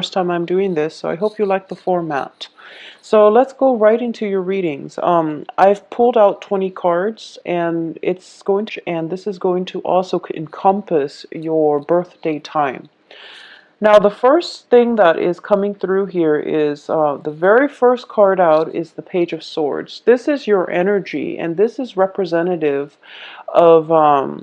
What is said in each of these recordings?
First time I'm doing this, so I hope you like the format. So let's go right into your readings. I've pulled out 20 cards, and this is going to also encompass your birthday time. Now, the first thing that is coming through here is the very first card out is the Page of Swords. This is your energy, and this is representative of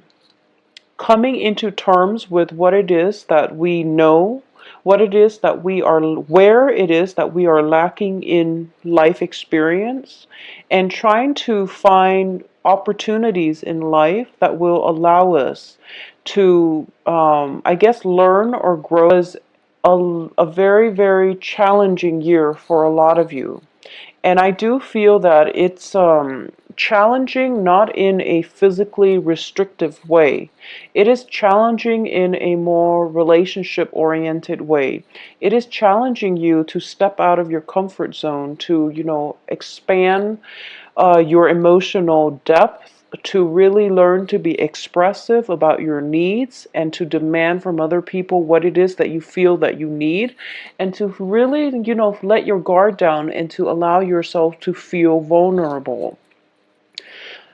coming into terms with what it is that we know, what it is that we are, where it is that we are lacking in life experience, and trying to find opportunities in life that will allow us to, I guess, learn or grow. As a very, very challenging year for a lot of you. And I do feel that it's challenging not in a physically restrictive way. It is challenging in a more relationship oriented way. It is challenging you to step out of your comfort zone, to, expand your emotional depth, to really learn to be expressive about your needs and to demand from other people what it is that you feel that you need, and to really, let your guard down and to allow yourself to feel vulnerable.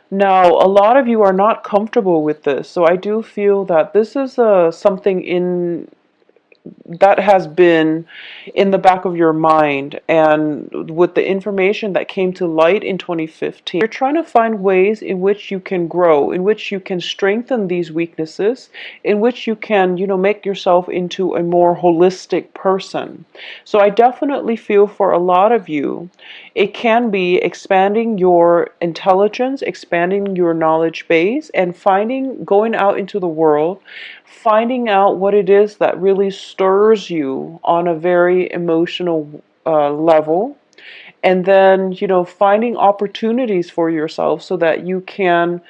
Now, a lot of you are not comfortable with this, so I do feel that this is something in that has been in the back of your mind, and with the information that came to light in 2015, you're trying to find ways in which you can grow, in which you can strengthen these weaknesses, in which you can, make yourself into a more holistic person. So I definitely feel for a lot of you, it can be expanding your intelligence, expanding your knowledge base, and going out into the world, finding out what it is that really stirs you on a very emotional level, and then, finding opportunities for yourself so that you can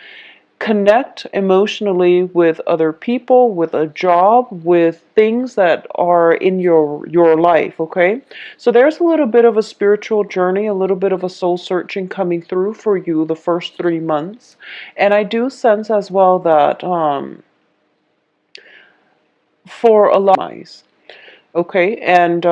connect emotionally with other people, with a job, with things that are in your life. Okay, so there's a little bit of a spiritual journey, a little bit of a soul searching coming through for you the first 3 months. And I do sense as well that for a lot of eyes. Okay, and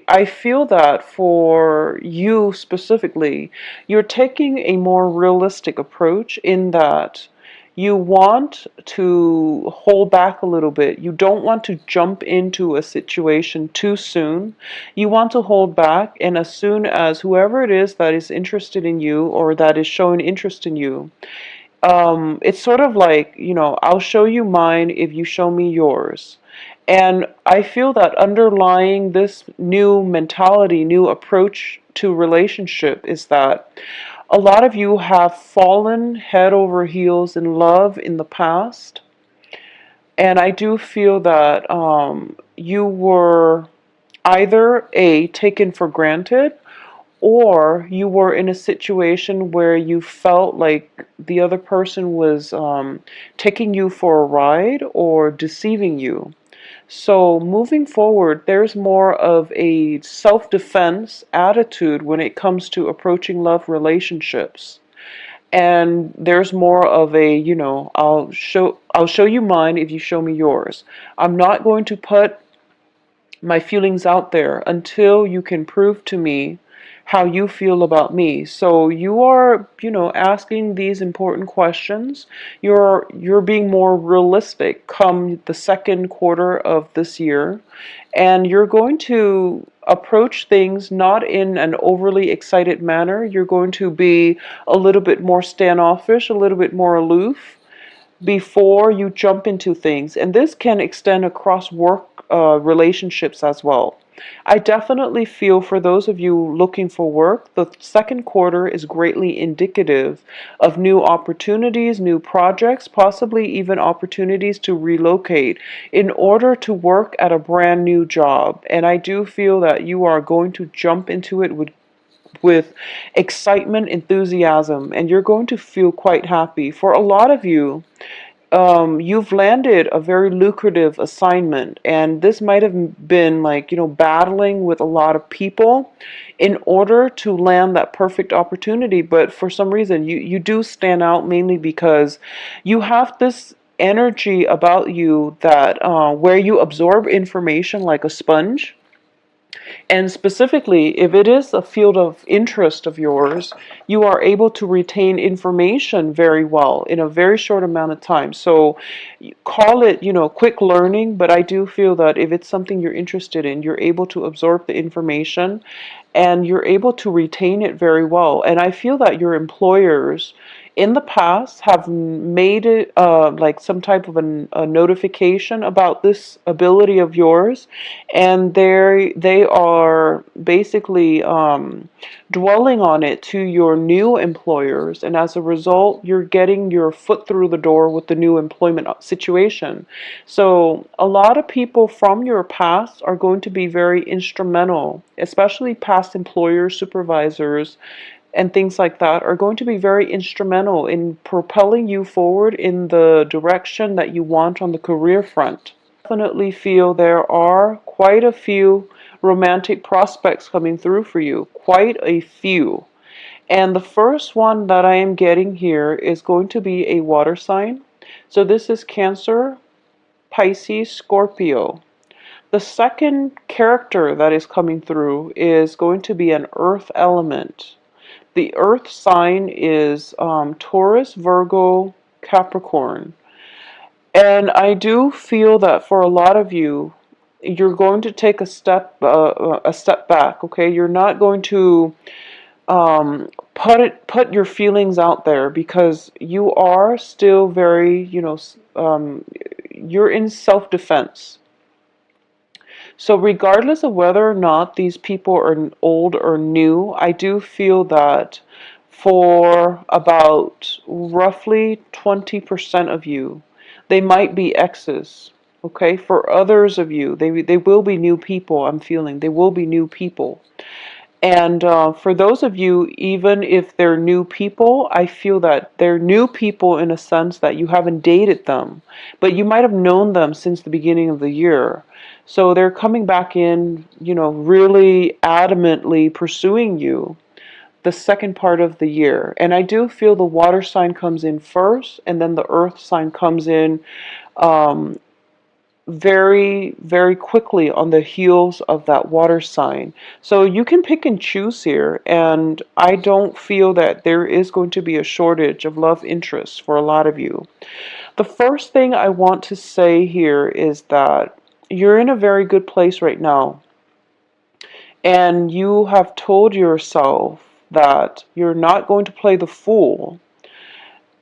I feel that for you specifically, you're taking a more realistic approach in that you want to hold back a little bit. You don't want to jump into a situation too soon. You want to hold back, and as soon as whoever it is that is interested in you or that is showing interest in you, it's sort of like, I'll show you mine if you show me yours. And I feel that underlying this new mentality, new approach to relationship is that a lot of you have fallen head over heels in love in the past. And I do feel that you were either A, taken for granted, or you were in a situation where you felt like the other person was taking you for a ride or deceiving you. So moving forward, there's more of a self-defense attitude when it comes to approaching love relationships. And there's more of a, I'll show you mine if you show me yours. I'm not going to put my feelings out there until you can prove to me how you feel about me. So you are, asking these important questions. You're being more realistic come the second quarter of this year, and you're going to approach things not in an overly excited manner. You're going to be a little bit more standoffish, a little bit more aloof before you jump into things. And this can extend across work relationships as well. I definitely feel for those of you looking for work, the second quarter is greatly indicative of new opportunities, new projects, possibly even opportunities to relocate in order to work at a brand new job. And I do feel that you are going to jump into it with excitement, enthusiasm, and you're going to feel quite happy. For a lot of you, you've landed a very lucrative assignment, and this might have been like, battling with a lot of people in order to land that perfect opportunity. But for some reason, you do stand out mainly because you have this energy about you that where you absorb information like a sponge. And specifically, if it is a field of interest of yours, you are able to retain information very well in a very short amount of time. So call it, quick learning, but I do feel that if it's something you're interested in, you're able to absorb the information and you're able to retain it very well. And I feel that your employers in the past have made it like some type of a notification about this ability of yours, and they are basically dwelling on it to your new employers, and as a result you're getting your foot through the door with the new employment situation. So a lot of people from your past are going to be very instrumental, especially past employers, supervisors, and things like that are going to be very instrumental in propelling you forward in the direction that you want on the career front. Definitely feel there are quite a few romantic prospects coming through for you, quite a few. And the first one that I am getting here is going to be a water sign. So this is Cancer, Pisces, Scorpio. The second character that is coming through is going to be an earth element. The earth sign is Taurus, Virgo, Capricorn. And I do feel that for a lot of you, you're going to take a step back. Okay, you're not going to put your feelings out there because you are still very, you're in self-defense. So regardless of whether or not these people are old or new, I do feel that for about roughly 20% of you, they might be exes. Okay, for others of you, they will be new people. I'm feeling they will be new people. And for those of you, even if they're new people, I feel that they're new people in a sense that you haven't dated them, but you might have known them since the beginning of the year. So they're coming back in, really adamantly pursuing you the second part of the year. And I do feel the water sign comes in first, and then the earth sign comes in um, very, very quickly on the heels of that water sign. So you can pick and choose here, and I don't feel that there is going to be a shortage of love interest for a lot of you. The first thing I want to say here is that you're in a very good place right now, and you have told yourself that you're not going to play the fool,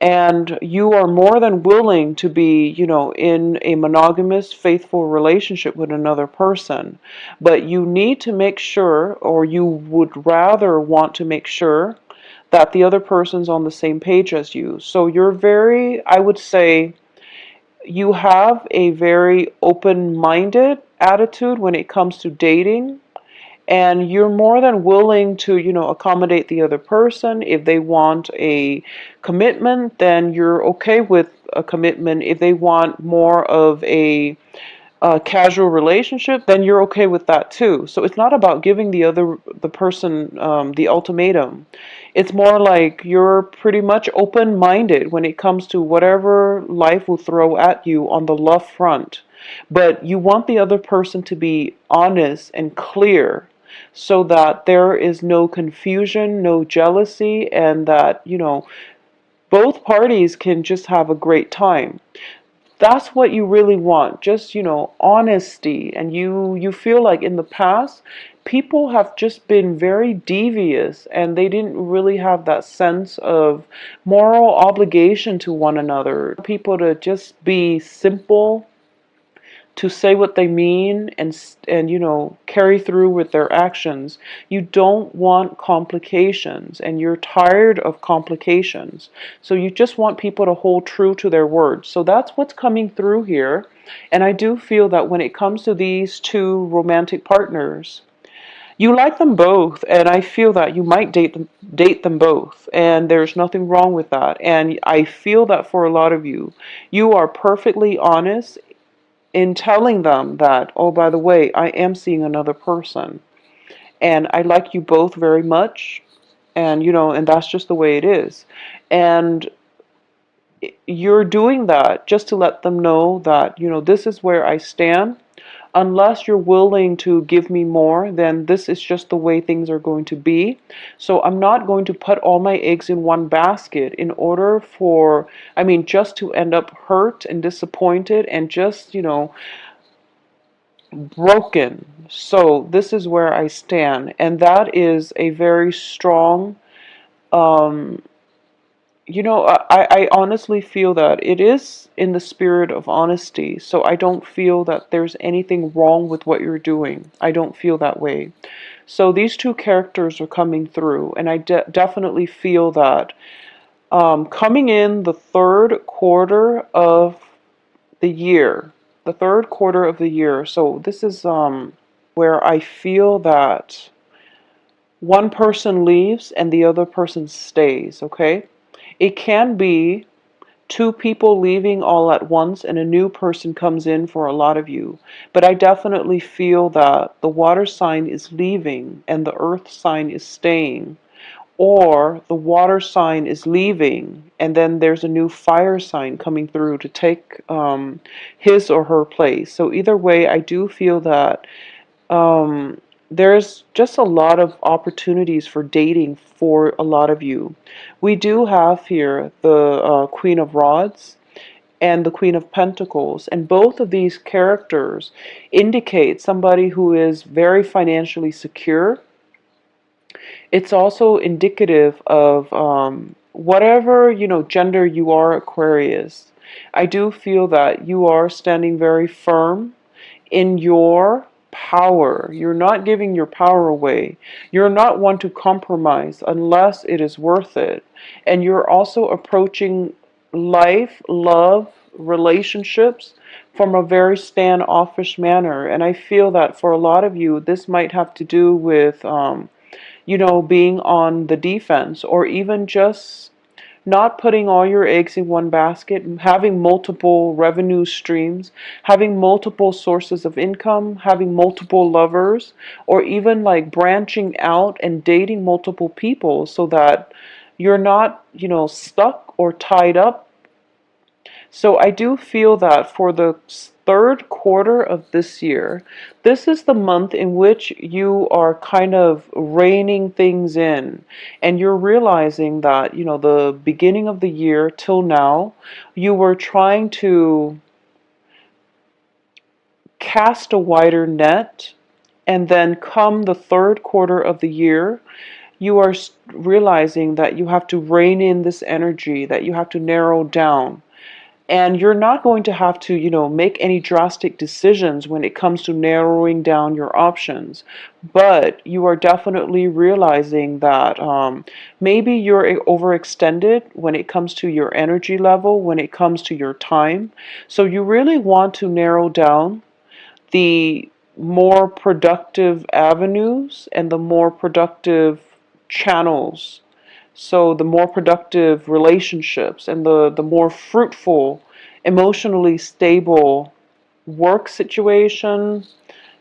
and you are more than willing to be, in a monogamous, faithful relationship with another person. But you need to make sure, or you would rather want to make sure, that the other person's on the same page as you. So you're very, I would say, you have a very open-minded attitude when it comes to dating, and you're more than willing to, accommodate the other person. If they want a commitment, then you're okay with a commitment. If they want more of a casual relationship, then you're okay with that too. So it's not about giving the person the ultimatum. It's more like you're pretty much open-minded when it comes to whatever life will throw at you on the love front. But you want the other person to be honest and clear so that there is no confusion, no jealousy, and that, both parties can just have a great time. That's what you really want, just, honesty. And you feel like in the past, people have just been very devious and they didn't really have that sense of moral obligation to one another. People to just be simple, to say what they mean, and carry through with their actions. You don't want complications, and you're tired of complications. So you just want people to hold true to their words. So that's what's coming through here. And I do feel that when it comes to these two romantic partners, you like them both, and I feel that you might date them both, and there's nothing wrong with that. And I feel that for a lot of you, you are perfectly honest in telling them that, oh, by the way, I am seeing another person, and I like you both very much, and and that's just the way it is. And you're doing that just to let them know that, this is where I stand. unless you're willing to give me more, then this is just the way things are going to be. So I'm not going to put all my eggs in one basket in order for, I mean, just to end up hurt and disappointed and just, broken. So this is where I stand. And that is a very strong, um, I honestly feel that it is in the spirit of honesty. So I don't feel that there's anything wrong with what you're doing. I don't feel that way. So these two characters are coming through, and I definitely feel that coming in the third quarter of the year, the third quarter of the year. So this is where I feel that one person leaves and the other person stays, okay? It can be two people leaving all at once and a new person comes in for a lot of you. But I definitely feel that the water sign is leaving and the earth sign is staying. Or the water sign is leaving and then there's a new fire sign coming through to take his or her place. So either way, I do feel that um, there's just a lot of opportunities for dating for a lot of you. We do have here the Queen of Rods and the Queen of Pentacles, and both of these characters indicate somebody who is very financially secure. It's also indicative of whatever, gender you are, Aquarius. I do feel that you are standing very firm in your power. You're not giving your power away. You're not one to compromise unless it is worth it. And you're also approaching life, love, relationships from a very standoffish manner. And I feel that for a lot of you, this might have to do with, being on the defense, or even just not putting all your eggs in one basket, having multiple revenue streams, having multiple sources of income, having multiple lovers, or even like branching out and dating multiple people so that you're not, stuck or tied up. So I do feel that for the third quarter of this year, this is the month in which you are kind of reining things in, and you're realizing that, the beginning of the year till now, you were trying to cast a wider net, and then come the third quarter of the year, you are realizing that you have to rein in this energy, that you have to narrow down. And you're not going to have to, make any drastic decisions when it comes to narrowing down your options. But you are definitely realizing that maybe you're overextended when it comes to your energy level, when it comes to your time. So you really want to narrow down the more productive avenues and the more productive channels, so the more productive relationships and the more fruitful, emotionally stable work situation,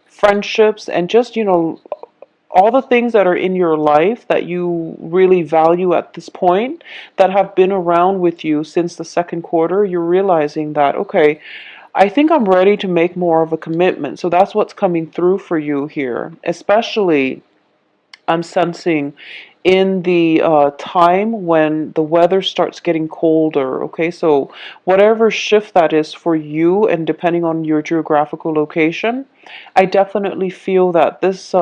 friendships, and just, all the things that are in your life that you really value at this point, that have been around with you since the second quarter, you're realizing that, okay, I think I'm ready to make more of a commitment. So that's what's coming through for you here, especially I'm sensing in the time when the weather starts getting colder. Okay, so whatever shift that is for you, and depending on your geographical location, I definitely feel that this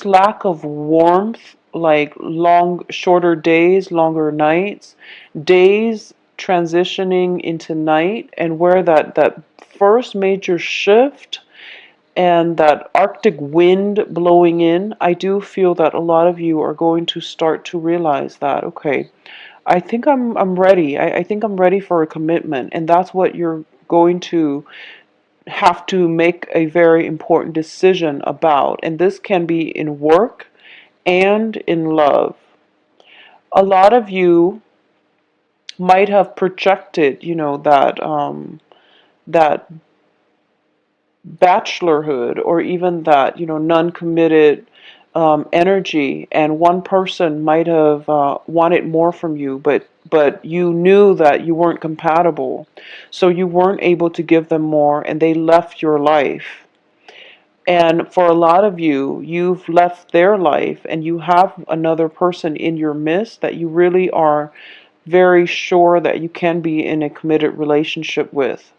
lack of warmth, like shorter days, longer nights, days transitioning into night, and where that first major shift and that Arctic wind blowing in, I do feel that a lot of you are going to start to realize that, okay, I think I'm ready. I think I'm ready for a commitment. And that's what you're going to have to make a very important decision about. And this can be in work and in love. A lot of you might have projected, that bachelorhood, or even that, non-committed energy, and one person might have wanted more from you, but you knew that you weren't compatible, so you weren't able to give them more, and they left your life. And for a lot of you, you've left their life, and you have another person in your midst that you really are very sure that you can be in a committed relationship with.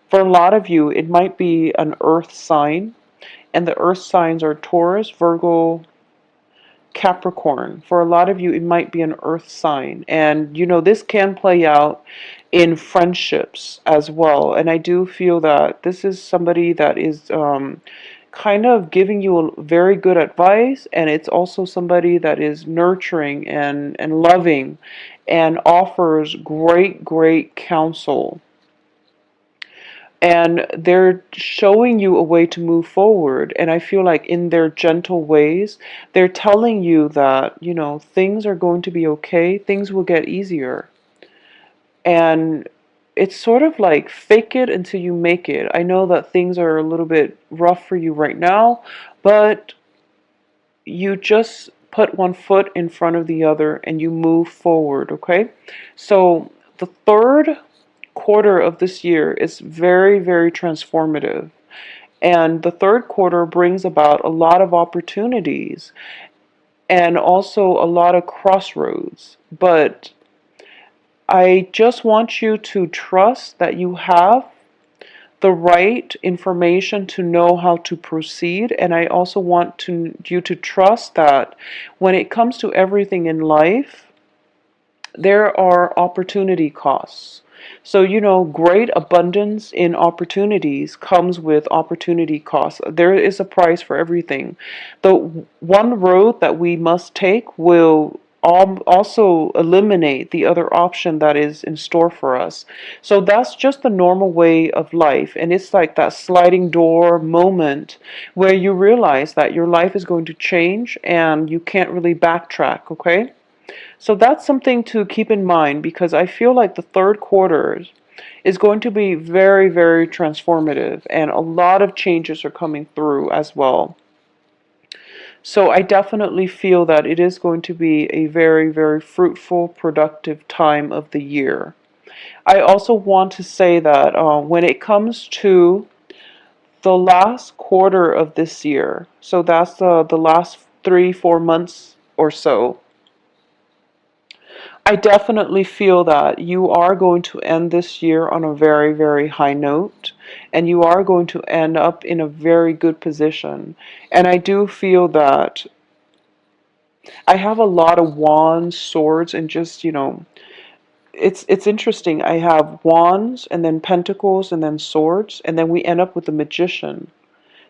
For a lot of you, it might be an earth sign, and the earth signs are Taurus, Virgo, Capricorn. For a lot of you, it might be an earth sign. And, this can play out in friendships as well. And I do feel that this is somebody that is kind of giving you a very good advice. And it's also somebody that is nurturing and loving and offers great, great counsel, and they're showing you a way to move forward. And I feel like in their gentle ways, they're telling you that, things are going to be okay, things will get easier. And it's sort of like fake it until you make it. I know that things are a little bit rough for you right now, but you just put one foot in front of the other and you move forward, okay? So the third quarter of this year is very, very transformative. And the third quarter brings about a lot of opportunities and also a lot of crossroads. But I just want you to trust that you have the right information to know how to proceed. And I also want you to trust that when it comes to everything in life, there are opportunity costs. So, great abundance in opportunities comes with opportunity costs. There is a price for everything. The one road that we must take will also eliminate the other option that is in store for us. So that's just the normal way of life. And it's like that sliding door moment where you realize that your life is going to change and you can't really backtrack, okay? So that's something to keep in mind, because I feel like the third quarter is going to be very, very transformative, and a lot of changes are coming through as well. So I definitely feel that it is going to be a very, very fruitful, productive time of the year. I also want to say that when it comes to the last quarter of this year, so that's the last 3, 4 months or so, I definitely feel that you are going to end this year on a very, very high note, and you are going to end up in a very good position. And I do feel that I have a lot of wands, swords, and just, it's interesting. I have wands and then pentacles and then swords, and then we end up with the magician.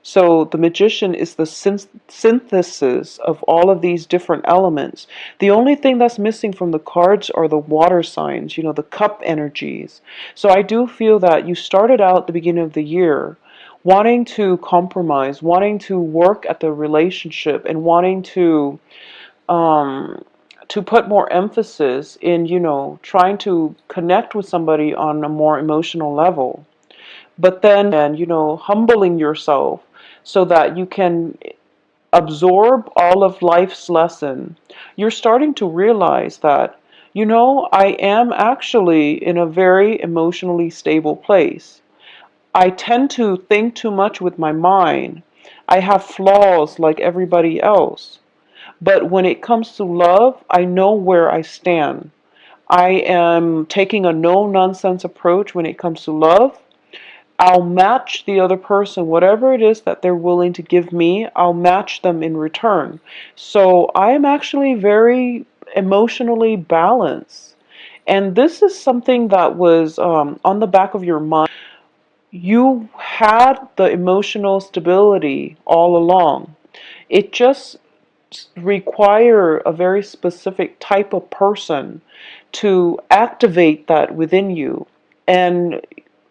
So the magician is the synthesis of all of these different elements. The only thing that's missing from the cards are the water signs, the cup energies. So I do feel that you started out at the beginning of the year wanting to compromise, wanting to work at the relationship, and wanting um, to put more emphasis in, trying to connect with somebody on a more emotional level. But then, humbling yourself so that you can absorb all of life's lesson. You're starting to realize that, I am actually in a very emotionally stable place. I tend to think too much with my mind. I have flaws like everybody else. But when it comes to love, I know where I stand. I am taking a no nonsense approach when it comes to love. I'll match the other person, whatever it is that they're willing to give me, I'll match them in return. So I am actually very emotionally balanced. And this is something that was on the back of your mind. You had the emotional stability all along. It just require a very specific type of person to activate that within you. And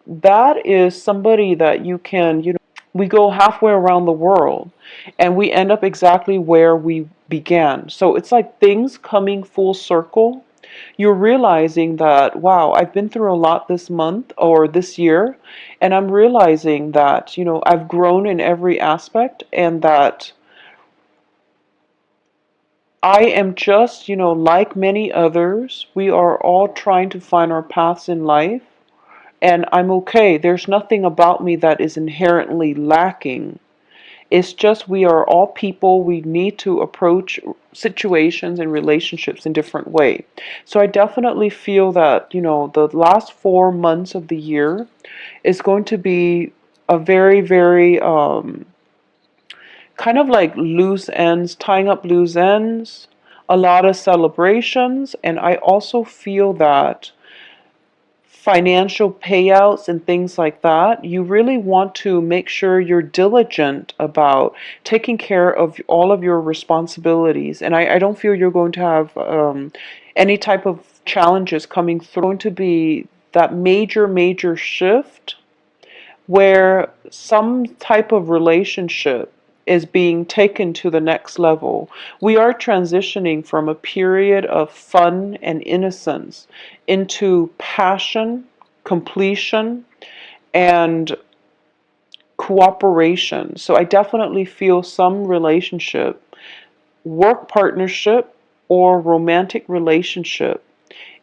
that is somebody that you can, we go halfway around the world and we end up exactly where we began. So it's like things coming full circle. You're realizing that, wow, I've been through a lot this month or this year, and I'm realizing that, I've grown in every aspect, and that I am just, like many others, we are all trying to find our paths in life, and I'm okay. There's nothing about me that is inherently lacking. It's just we are all people. We need to approach situations and relationships in different way. So I definitely feel that, the last 4 months of the year is going to be a very, very kind of like loose ends, tying up loose ends, a lot of celebrations, and I also feel that financial payouts and things like that, you really want to make sure you're diligent about taking care of all of your responsibilities. And I don't feel you're going to have any type of challenges coming through. Going to be that major, major shift where some type of relationship is being taken to the next level. We are transitioning from a period of fun and innocence into passion, completion, and cooperation. So I definitely feel some relationship, work partnership, or romantic relationship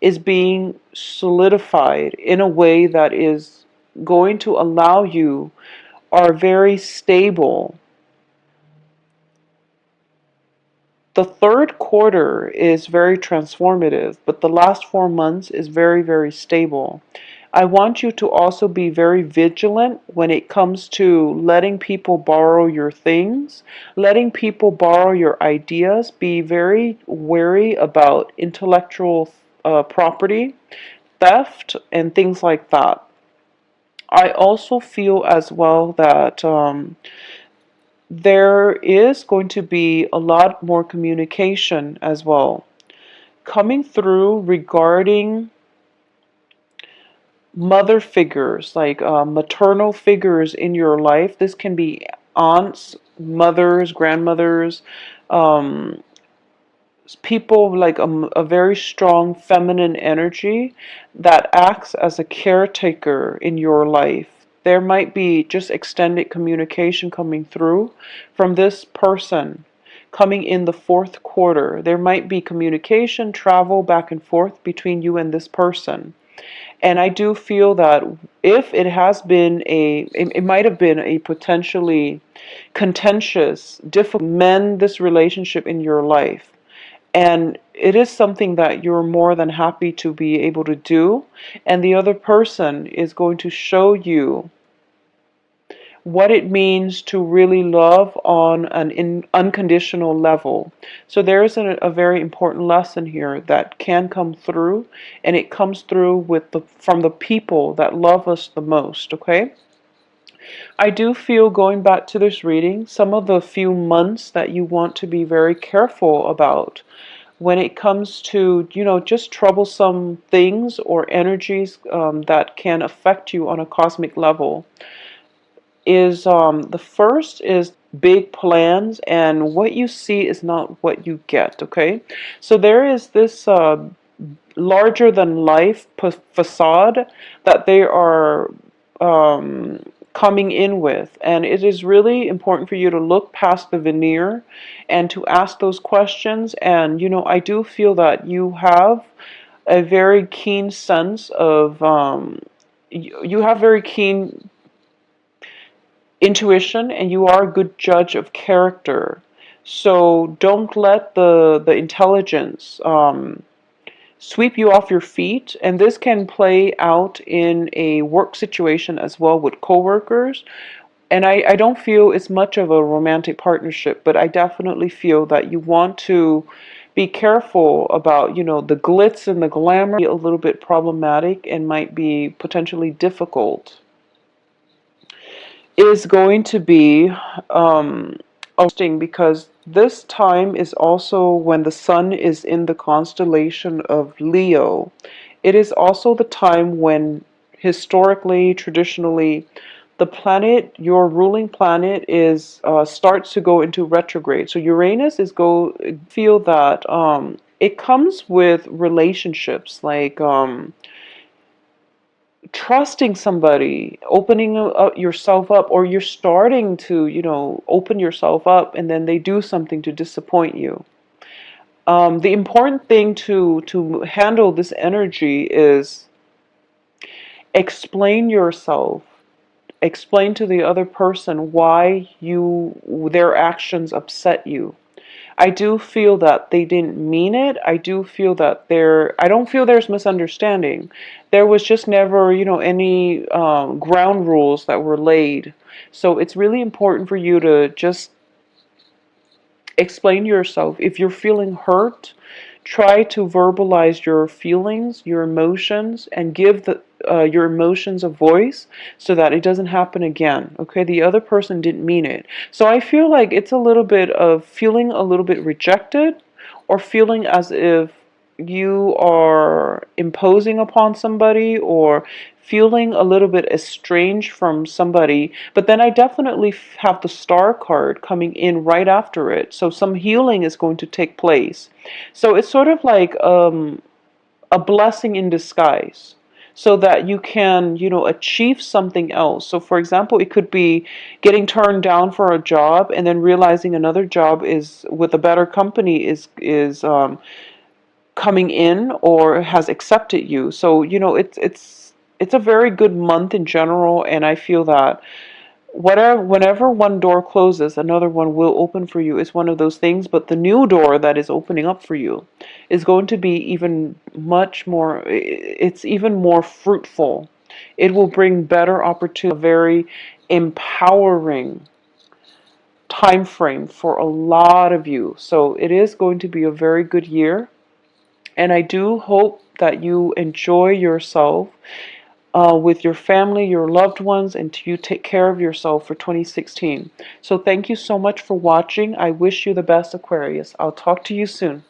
is being solidified in a way that is going to allow you are very stable. The third quarter is very transformative, but the last 4 months is very, very stable. I want you to also be very vigilant when it comes to letting people borrow your things, letting people borrow your ideas. Be very wary about intellectual property, theft, and things like that. I also feel as well that there is going to be a lot more communication as well coming through regarding mother figures, like maternal figures in your life. This can be aunts, mothers, grandmothers, um, people like a very strong feminine energy that acts as a caretaker in your life. There might be just extended communication coming through from this person coming in the fourth quarter. There might be communication, travel back and forth between you and this person. And I do feel that if it has been it might have been a potentially contentious, difficult, mend this relationship in your life. And it is something that you're more than happy to be able to do. And the other person is going to show you what it means to really love on an unconditional level. So there is a very important lesson here that can come through, and it comes through with from the people that love us the most, okay? I do feel, going back to this reading, some of the few months that you want to be very careful about when it comes to, just troublesome things or energies that can affect you on a cosmic level is the first is big plans, and what you see is not what you get, okay? So there is this larger than life facade that they are coming in with, and it is really important for you to look past the veneer and to ask those questions. And I do feel that you have a very keen sense of you have very keen intuition, and you are a good judge of character. So don't let the intelligence sweep you off your feet. And this can play out in a work situation as well with coworkers. And I don't feel it's much of a romantic partnership, but I definitely feel that you want to be careful about, the glitz and the glamour. A little bit problematic and might be potentially difficult. Is going to be interesting because this time is also when the sun is in the constellation of Leo. It is also the time when historically, traditionally, the planet, your ruling planet, is starts to go into retrograde. So Uranus is feel that it comes with relationships, like trusting somebody, opening yourself up, or you're starting to, open yourself up, and then they do something to disappoint you. The important thing to handle this energy is explain yourself. Explain to the other person why their actions upset you. I do feel that they didn't mean it. I do feel that I don't feel there's misunderstanding. There was just never, any ground rules that were laid. So it's really important for you to just explain yourself. If you're feeling hurt, try to verbalize your feelings, your emotions, and give your emotions a voice so that it doesn't happen again. Okay, the other person didn't mean it. So I feel like it's a little bit of feeling a little bit rejected, or feeling as if you are imposing upon somebody, or feeling a little bit estranged from somebody. But then I definitely have the star card coming in right after it. So some healing is going to take place. So it's sort of like a blessing in disguise, so that you can, achieve something else. So for example, it could be getting turned down for a job and then realizing another job is with a better company is coming in or has accepted you. So, it's a very good month in general, and I feel that whenever one door closes, another one will open for you. It's one of those things, but the new door that is opening up for you is going to be even much more, it's even more fruitful. It will bring better opportunity, a very empowering time frame for a lot of you. So it is going to be a very good year. And I do hope that you enjoy yourself with your family, your loved ones, and you take care of yourself for 2016. So thank you so much for watching. I wish you the best, Aquarius. I'll talk to you soon.